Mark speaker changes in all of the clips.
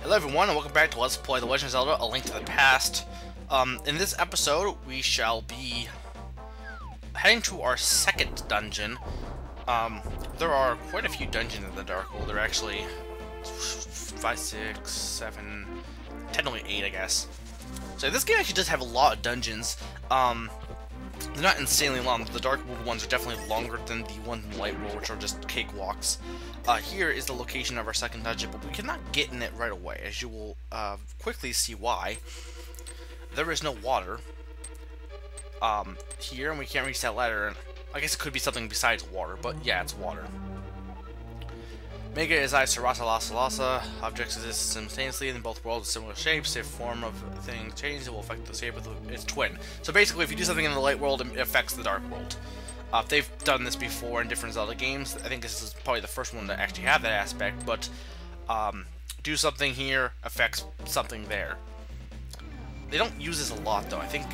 Speaker 1: Hello everyone, and welcome back to Let's Play The Legend of Zelda: A Link to the Past. In this episode, we shall be heading to our second dungeon. There are quite a few dungeons in the Dark World. There are actually 5, 6, 7, technically 8, I guess. So this game actually does have a lot of dungeons. They're not insanely long. The Dark World ones are definitely longer than the ones in the Light World, which are just cakewalks. Here is the location of our second dungeon, but we cannot get in it right away, as you will quickly see why. There is no water here, and we can't reach that ladder. And I guess it could be something besides water, but yeah, it's water. Mega is I Sarasa Lasa Lasa. Objects exist simultaneously in both worlds with similar shapes. If form of thing changes, it will affect the shape of its twin. So basically, if you do something in the Light World, it affects the Dark World. They've done this before in different Zelda games. I think this is probably the first one to actually have that aspect, but do something here affects something there. They don't use this a lot, though. I think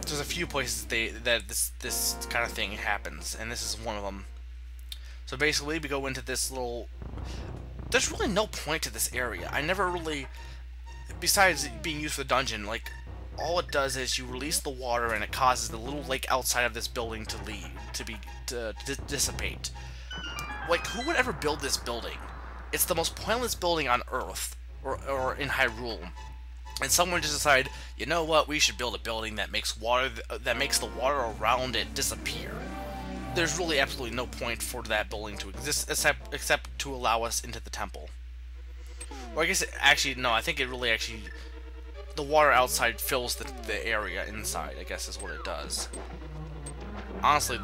Speaker 1: there's a few places that this kind of thing happens, and this is one of them. So basically, we go into this little... There's really no point to this area. I never really... Besides it being used for the dungeon, like, all it does is you release the water and it causes the little lake outside of this building to dissipate. Like, who would ever build this building? It's the most pointless building on Earth, or in Hyrule. And someone just decided, you know what, we should build a building that makes the water around it disappear. There's really absolutely no point for that building to exist except to allow us into the temple. Or I guess no, I think it really actually... The water outside fills the area inside, I guess is what it does. Honestly,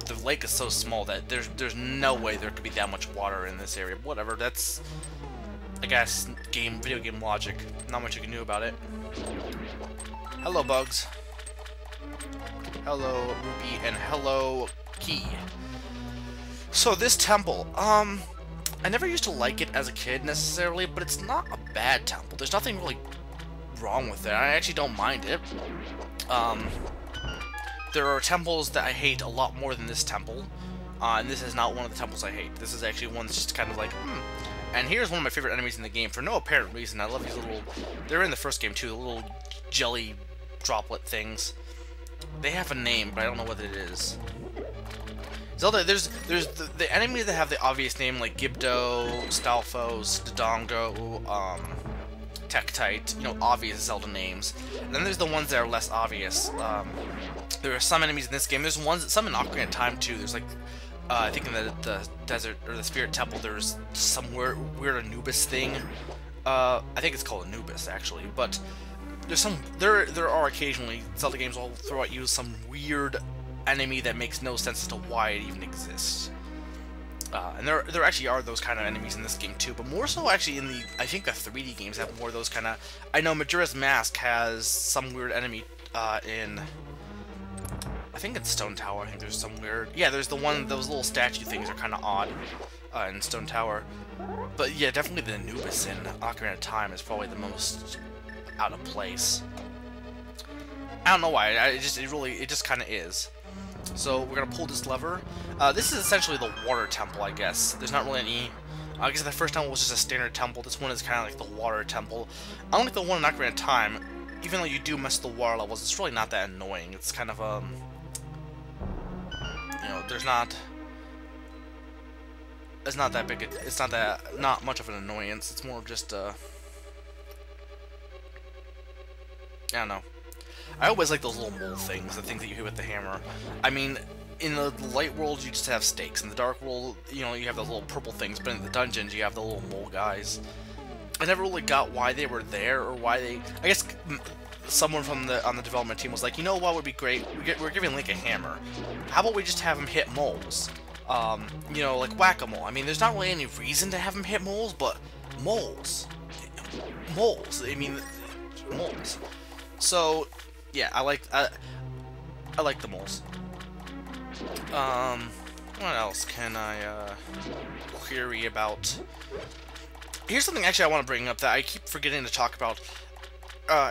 Speaker 1: the lake is so small that there's no way there could be that much water in this area. But whatever, that's, I guess, video game logic. Not much you can do about it. Hello, bugs. Hello, Ruby, and hello, Key. So this temple, I never used to like it as a kid necessarily, but it's not a bad temple. There's nothing really wrong with it. I actually don't mind it. There are temples that I hate a lot more than this temple, and this is not one of the temples I hate. This is actually one that's just kind of like, And here's one of my favorite enemies in the game for no apparent reason. I love these little... They're in the first game too, the little jelly droplet things. They have a name, but I don't know what it is. Zelda, there's the enemies that have the obvious name, like Gibdo, Stalfos, Dodongo, Tektite, you know, obvious Zelda names. And then there's the ones that are less obvious. There are some enemies in this game. There's some in Ocarina of Time too. There's like, I think in the desert or the Spirit Temple, there's some weird Anubis thing. I think it's called Anubis actually, but there are occasionally Zelda games will throw at you some weird enemy that makes no sense as to why it even exists. And there actually are those kind of enemies in this game too, but more so actually in I think the 3D games have more of those kind of... I know Majora's Mask has some weird enemy in... I think it's Stone Tower. I think there's some weird... Yeah, there's those little statue things are kind of odd in Stone Tower. But yeah, definitely the Anubis in Ocarina of Time is probably the most out of place. I don't know why. It just kind of is. So we're gonna pull this lever. This is essentially the water temple, I guess. There's not really any... I guess the first temple was just a standard temple. This one is kind of like the water temple. Unlike the one in Ocarina of Time, even though you do mess with the water levels, it's really not that annoying. It's kind of you know, it's not that big. It's not much of an annoyance. It's more of just I don't know. I always like those little mole things, the things that you hit with the hammer. I mean, in the Light World, you just have stakes. In the Dark World, you know, you have those little purple things, but in the dungeons, you have the little mole guys. I never really got why they were there, or why they... I guess someone on the development team was like, you know what would be great? We're giving Link a hammer. How about we just have him hit moles? You know, like whack-a-mole. I mean, there's not really any reason to have him hit moles, but moles. Moles. I mean, moles. So... Yeah, I like the moles. What else can I query about? Here's something actually I want to bring up that I keep forgetting to talk about.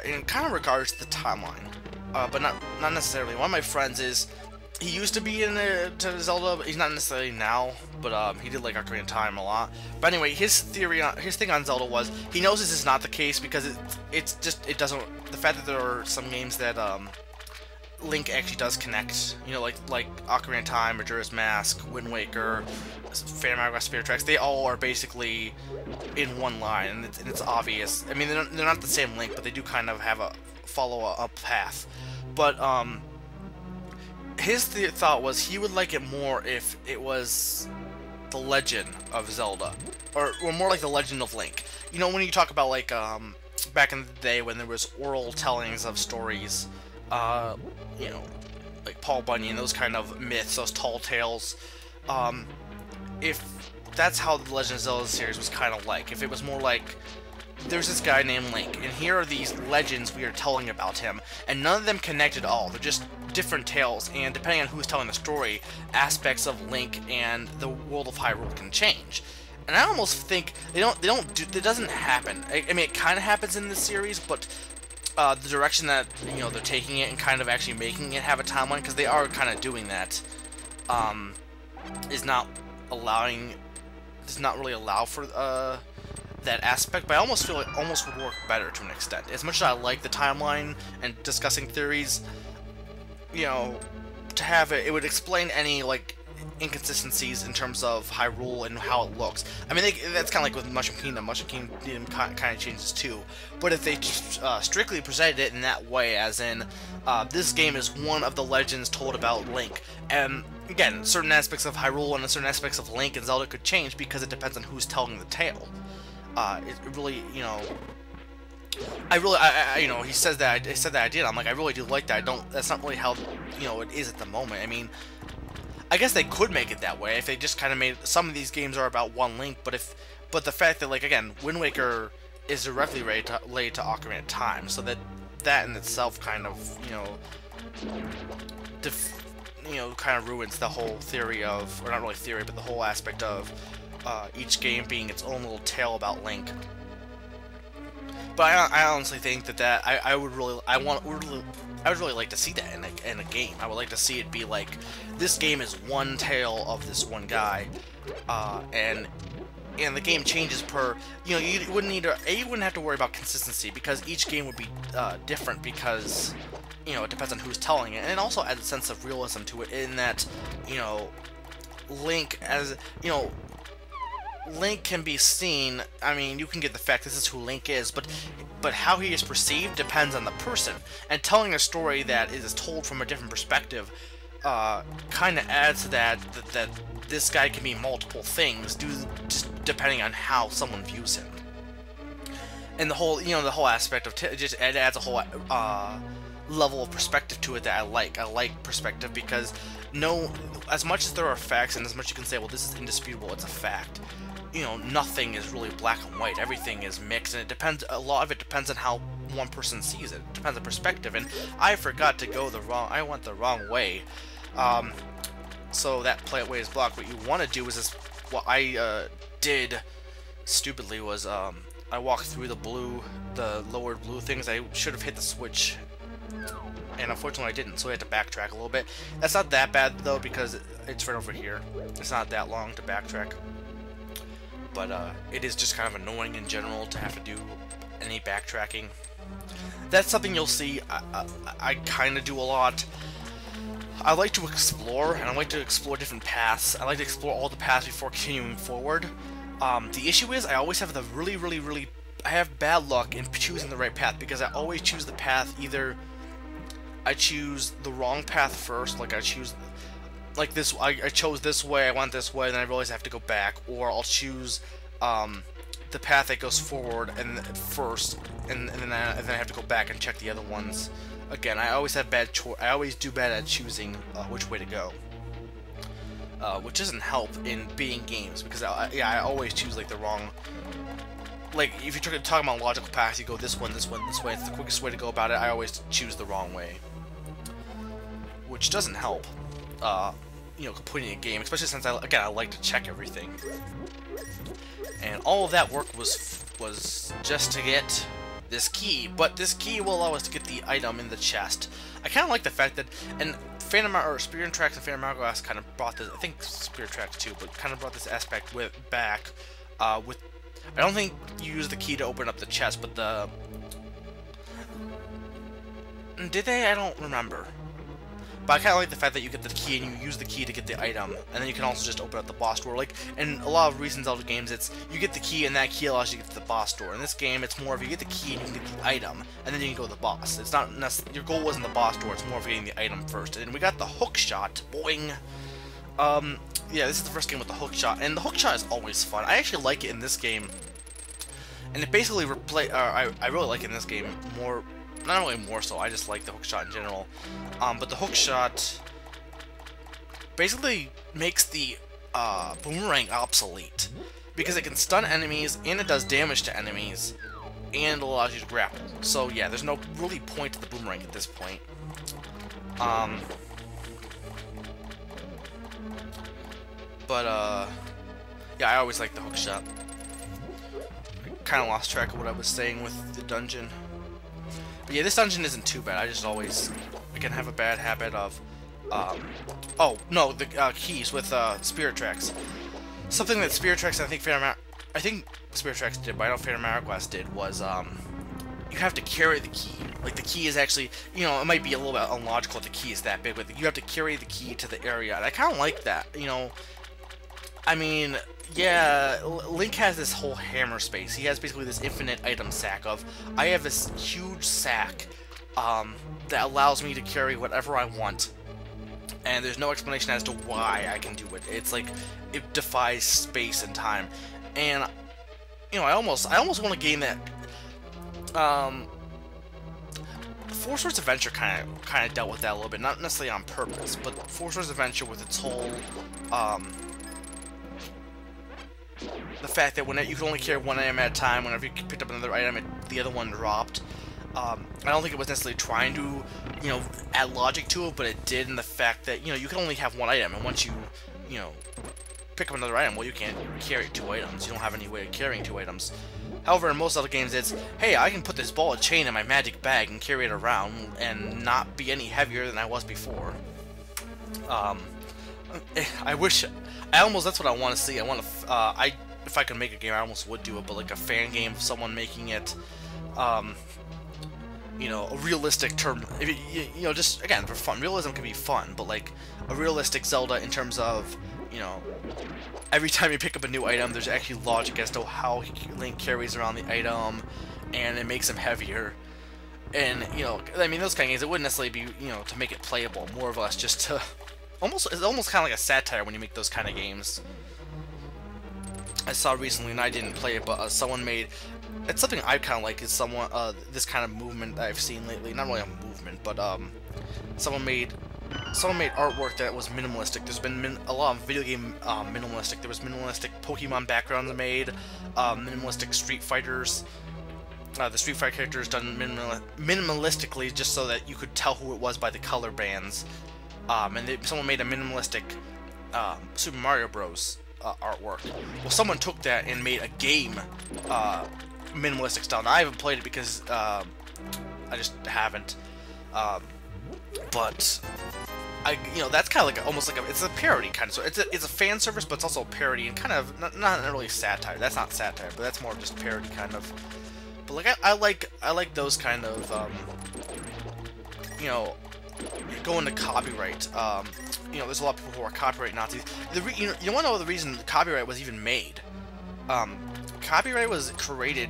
Speaker 1: In kind of regards to the timeline, but not necessarily. One of my friends is he used to be in to Zelda, but he's not necessarily now. But he did like Ocarina of Time a lot. But anyway, his thing on Zelda was he knows this is not the case because it doesn't. The fact that there are some games that Link actually does connect, you know, like Ocarina of Time, Majora's Mask, Wind Waker, Phantom Hourglass, Spirit Tracks. They all are basically in one line, and it's obvious. I mean, they're not the same Link, but they do kind of have a follow a path. But his thought was he would like it more if it was the Legend of Zelda, or more like the Legend of Link. You know, when you talk about like back in the day when there was oral tellings of stories, you know, like Paul Bunyan, those kind of myths, those tall tales. If that's how the Legend of Zelda series was kind of like, if it was more like, there's this guy named Link, and here are these legends we are telling about him, and none of them connect at all. They're just different tales, and depending on who's telling the story, aspects of Link and the world of Hyrule can change. And I almost think it doesn't happen. I mean, it kind of happens in this series, but the direction that, you know, they're taking it and kind of actually making it have a timeline, because they are kind of doing that, does not really allow for that aspect. But I almost feel it almost would work better to an extent. As much as I like the timeline and discussing theories, you know, to have it would explain any like inconsistencies in terms of Hyrule and how it looks. I mean, that's kind of like with Mushroom Kingdom. Mushroom Kingdom kind of changes too. But if they strictly presented it in that way, as in, this game is one of the legends told about Link, and again, certain aspects of Hyrule and certain aspects of Link and Zelda could change because it depends on who's telling the tale. It really, you know, you know, he said that I did. I'm like, I really do like that. That's not really how, you know, it is at the moment. I mean, I guess they could make it that way if they just kind of made some of these games are about one Link, but the fact that, like, again, Wind Waker is directly related to Ocarina of Time, so that in itself kind of, you know, kind of ruins the whole theory of, or not really theory, but the whole aspect of each game being its own little tale about Link. But I honestly think that I would really like to see that in a game. I would like to see it be like, this game is one tale of this one guy, and the game changes per, you know, you wouldn't have to worry about consistency, because each game would be different, because, you know, it depends on who's telling it, and it also adds a sense of realism to it, in that, you know, Link, as, you know, Link can be seen, I mean, you can get the fact this is who Link is, but how he is perceived depends on the person, and telling a story that is told from a different perspective kind of adds to that this guy can be multiple things, just depending on how someone views him. And the whole, you know, the whole aspect of it adds a whole level of perspective to it that I like. I like perspective, because as much as there are facts, and as much you can say, well, this is indisputable, it's a fact, you know, nothing is really black and white. Everything is mixed, and it depends. A lot of it depends on how one person sees it. It depends on perspective. And I forgot to go I went the wrong way. So that play it way is blocked. What you want to do is what I did stupidly was I walked through the lowered blue things. I should have hit the switch, and unfortunately I didn't. So I had to backtrack a little bit. That's not that bad though, because it's right over here. It's not that long to backtrack. But it is just kind of annoying in general to have to do any backtracking. That's something you'll see I kind of do a lot. I like to explore, and I like to explore different paths. I like to explore all the paths before continuing forward. The issue is I always have I have bad luck in choosing the right path, because I always choose the path, either I choose the wrong path first, like I choose, like this, I chose this way, I went this way, and then I realize I have to go back, or I'll choose the path that goes forward and first, and then I have to go back and check the other ones. Again, I always have I always do bad at choosing which way to go, which doesn't help in beating games, because I always choose like the wrong. Like, if you're talking about logical paths, you go this one, this one, this way. It's the quickest way to go about it. I always choose the wrong way, which doesn't help, you know, completing a game, especially since I like to check everything. And all of that work was just to get this key, but this key will allow us to get the item in the chest. I kind of like the fact that, and Phantom or Spirit Tracks and Phantom Hourglass kind of brought this. I think Spirit Tracks too, but kind of brought this aspect back. With I don't think you use the key to open up the chest, but the did they? I don't remember. But I kind of like the fact that you get the key and you use the key to get the item, and then you can also just open up the boss door. Like in a lot of recent Zelda games, it's you get the key and that key allows you to get to the boss door. In this game, it's more of you get the key and you can get the item, and then you can go to the boss. It's not your goal wasn't the boss door; it's more of getting the item first. And we got the hookshot, boing. Yeah, this is the first game with the hookshot, and the hookshot is always fun. I actually like it in this game, and it basically I really like it in this game more. Not really more so, I just like the hookshot in general. But the hookshot basically makes the boomerang obsolete. Because it can stun enemies, and it does damage to enemies, and it allows you to grapple. So yeah, there's no really point to the boomerang at this point. Yeah, I always like the hookshot. I kind of lost track of what I was saying with the dungeon. But yeah, this dungeon isn't too bad. I just always, again, have a bad habit of, oh, no, the keys with Spirit Tracks. Something that Spirit Tracks, I think Spirit Tracks did, but I know Phantom Hourglass did, was, you have to carry the key. Like, the key is actually, you know, it might be a little bit illogical if the key is that big, but you have to carry the key to the area, and I kind of like that, you know. I mean, yeah, Link has this whole hammer space. He has basically this infinite item sack of, I have this huge sack that allows me to carry whatever I want, and there's no explanation as to why I can do it. It's like, it defies space and time, and, you know, I almost want a game that, Four Swords Adventure kind of dealt with that a little bit, not necessarily on purpose, but Four Swords Adventure with its whole, the fact that whenever you could only carry one item at a time, whenever you picked up another item, the other one dropped. I don't think it was necessarily trying to, you know, add logic to it, but it did in the fact that, you know, you can only have one item, and once you know, pick up another item, well, you can't carry 2 items. You don't have any way of carrying 2 items. However, in most other games, it's, hey, I can put this ball of chain in my magic bag and carry it around and not be any heavier than I was before. I wish, that's what I want to see. I want to, if I could make a game, I almost would do it, but like a fan game of someone making it, you know, a realistic term, you know, just, again, for fun. Realism can be fun, but like a realistic Zelda in terms of, you know, every time you pick up a new item, there's actually logic as to how Link carries around the item, and it makes him heavier. And, you know, I mean, those kind of games, it wouldn't necessarily be, you know, to make it playable, more or less just to, it's almost kind of like a satire when you make those kind of games. I saw recently, and I didn't play it, but someone made, it's something I kind of like, is someone, this kind of movement that I've seen lately, not really a movement, but, someone made artwork that was minimalistic. There's been a lot of video game minimalistic. There was minimalistic Pokemon backgrounds made, minimalistic Street Fighters. The Street Fighter characters done minimalistically, just so that you could tell who it was by the color bands. And someone made a minimalistic Super Mario Bros. Artwork. Well, someone took that and made a game minimalistic style. Now, I haven't played it because I just haven't. But you know, that's kind of like almost like it's a parody kind of. So it's a fan service, but it's also a parody and kind of not really satire. That's not satire, but that's more just parody kind of. But like I like those kind of you know, going to copyright. You know, there's a lot of people who are copyright Nazis. You want to know the reason copyright was even made? Copyright was created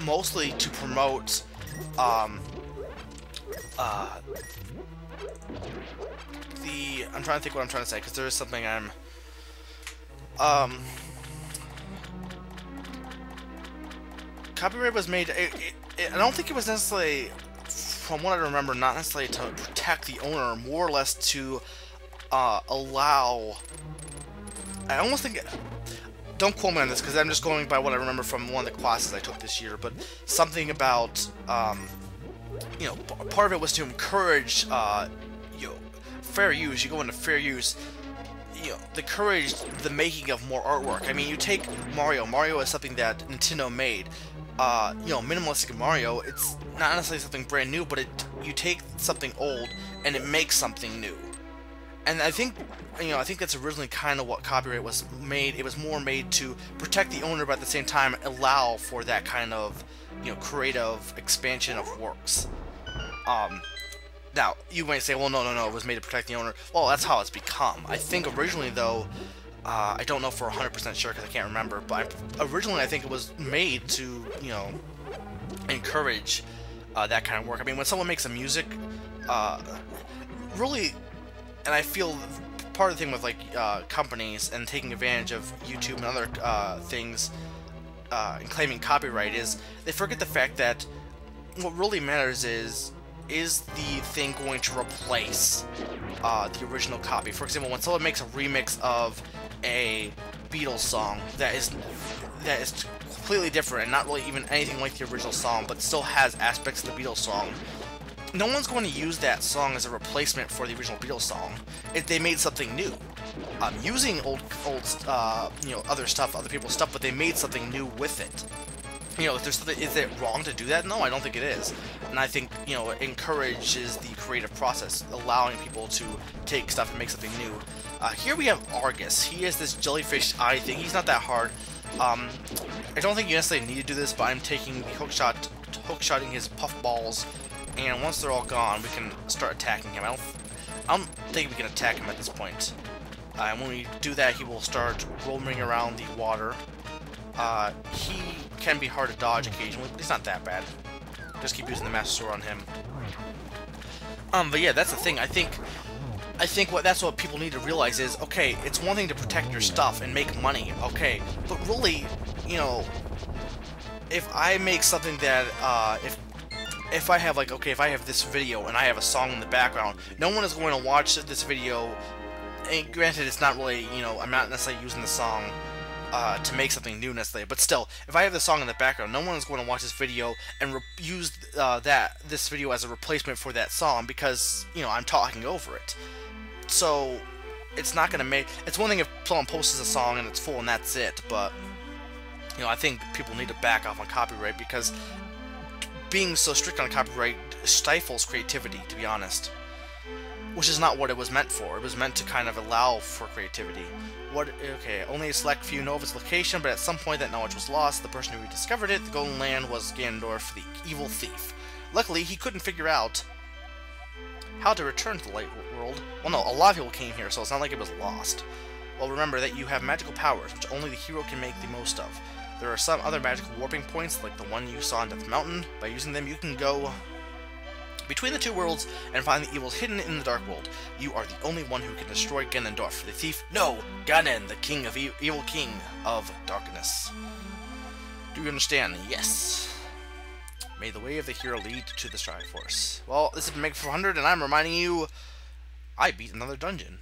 Speaker 1: mostly to promote I'm trying to think what I'm trying to say, because there is something copyright was made, I don't think it was necessarily, from what I remember, not necessarily to protect the owner, more or less to allow, I almost think, don't quote me on this because I'm just going by what I remember from one of the classes I took this year, but something about, you know, part of it was to encourage, you know, fair use. You go into fair use, you know, encourage the making of more artwork. I mean, you take Mario. Mario is something that Nintendo made. You know, minimalistic Mario, it's not necessarily something brand new, but it you take something old and it makes something new. And I think, I think that's originally kind of what copyright was made. It was more made to protect the owner, but at the same time allow for that kind of, creative expansion of works. Now, you might say, well, no, it was made to protect the owner. Well, that's how it's become. I think originally, though, I don't know for 100% sure because I can't remember, but originally I think it was made to, encourage that kind of work. I mean, when someone makes a music, really, and I feel part of the thing with, like, companies and taking advantage of YouTube and other things and claiming copyright is they forget the fact that what really matters is the thing going to replace the original copy? For example, when someone makes a remix of a Beatles song that is completely different and not really even anything like the original song, but still has aspects of the Beatles song, no one's going to use that song as a replacement for the original Beatles song if they made something new. Using old other stuff, other people's stuff, but they made something new with it. If there's something, is it wrong to do that? No, I don't think it is. And I think, it encourages the creative process, allowing people to take stuff and make something new. Here we have Argus. He is this jellyfish eye thing. He's not that hard. I don't think you necessarily need to do this, but I'm taking the hookshotting his puff balls, and once they're all gone, we can start attacking him. I don't think we can attack him at this point. And when we do that, he will start roaming around the water. He can be hard to dodge occasionally, but he's not that bad. Just keep using the Master Sword on him. But yeah, that's the thing. I think that's what people need to realize is, okay, it's one thing to protect your stuff and make money, okay, but really, if I make something that, if I have, like, okay, if I have this video and I have a song in the background, no one is going to watch this video, and granted, it's not really, I'm not necessarily using the song to make something new necessarily, but still, if I have the song in the background, no one is going to watch this video and use this video as a replacement for that song because, I'm talking over it. So, it's not going to make... It's one thing if someone posts a song and it's full and that's it, but, I think people need to back off on copyright because being so strict on copyright stifles creativity, to be honest. Which is not what it was meant for. It was meant to kind of allow for creativity. Okay, only a select few know of its location, but at some point that knowledge was lost. The person who rediscovered it, the Golden Land, was Ganondorf, the evil thief. Luckily, he couldn't figure out how to return to the Light World. Well, no, a lot of people came here, so it's not like it was lost. Well, remember that you have magical powers, which only the hero can make the most of. There are some other magical warping points, like the one you saw in Death Mountain. By using them, you can go between the two worlds and find the evils hidden in the Dark World. You are the only one who can destroy Ganondorf, the thief. No, Ganon, the king of evil king of darkness. Do you understand? Yes. May the way of the hero lead to the Strive Force. Well, this is Meg 400, and I'm reminding you, I beat another dungeon.